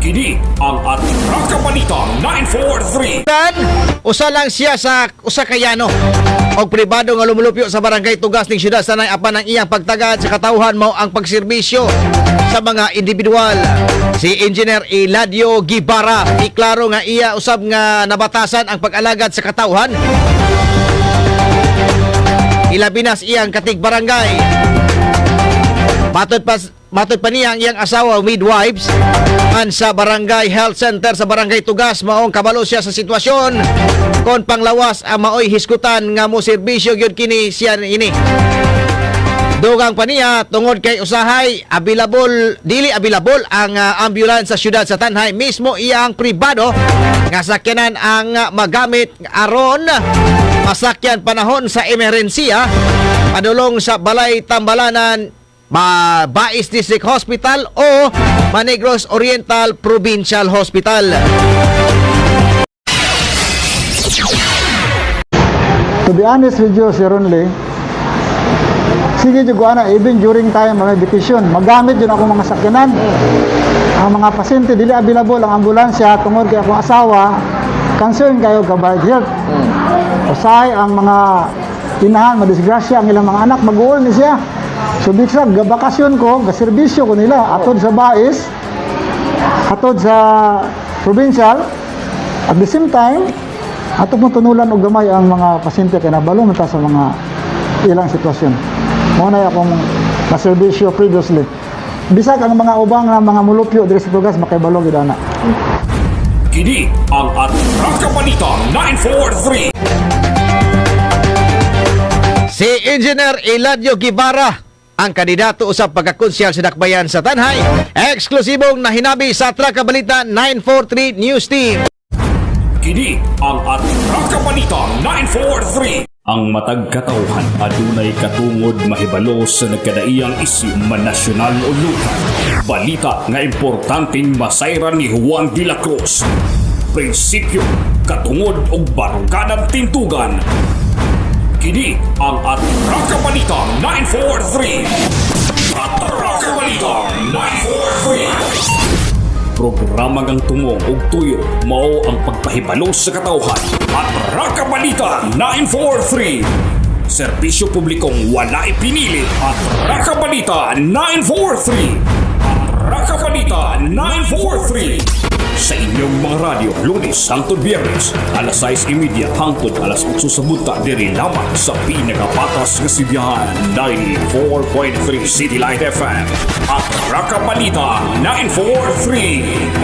Kini ang Atraka Balita 943. Usa lang siya sa usa ka yano og pribado nga lumulupyo sa barangay Tugas ning siyudad sanay apan ang iyang pagtagad sa katawhan mao ang pagserbisyo sa mga individual. Si Engineer Eladio Guibara iklaro nga iya usab nga nabatasan ang pag-alagad sa katawhan. Ilabinas iyang katig barangay. Matod pa niya ang iyang asawa midwives man sa Barangay Health Center sa Barangay Tugas maong kabalo siya sa sitwasyon kon panglawas ang maoy hisgutan nga mo serbisyo gyud kini siya ini. Dugang pa niya tungod kay usahay dili available ang ambulance sa siyudad sa Tanhay, mismo iyang pribado nga sakyanan ang magamit aron masakyan panahon sa emerhensiya padulong sa Balay Tambalanan Bais District Hospital o Manegros Oriental Provincial Hospital. To be honest with you, Sir Ronly, sige juga na, even during time mga vacation, magamit yun ako mga sakyanan. Ang mga pasyente, dili available ang ambulansya, tungod kay akong asawa, concern kayo kabayad health. Usahay ang mga tinahan, madisgrasya, ang ilang mga anak, mag-uol ni siya. So, bigsag, gabakasyon ko, gaserbisyo ko nila, atod sa Bais, atod sa provincial, at the same time, atod mo tunulan o gamay ang mga pasyente kaya nabalong sa mga ilang sitwasyon. Muna akong naserbisyo previously. Bisag ang mga ubang na mga mulupyo diri sa Tugas makaibalong gidana. Kini ang Atraka Balita 943. Si Engineer Eladio Guibara ang kandidato usab pagkakonsyal sa Dakbayan sa Tanhay. Eksklusibong nahinabi sa Atraka Balita 943 News Team. Kini ang Atraka Balita 943. Ang matag katawhan adunay katungod mahibalo sa nagkadaiyang isyu man nasyonal o lokal. Balita nga importanteng masayran ni Juan de la Cruz. Prinsipyo, katungod og baruganan tintugan. Kini ang Atraka Balita 943. Atraka Balita 943. Programa ngang tumong og tuyo mao ang pagpahibalo sa katawhan. Atraka Balita 943. Serbisyo publikong wala ipinili. Atraka Balita 943. Atraka Balita 943. Sa inyong mga radyo, Lunes hangtod Biyernes, alas 6:30 hangtod alas 8 sa bunta diri lamang sa pinakapatas nga sibiyahan 94.3 City Light FM. Atraka Balita 943.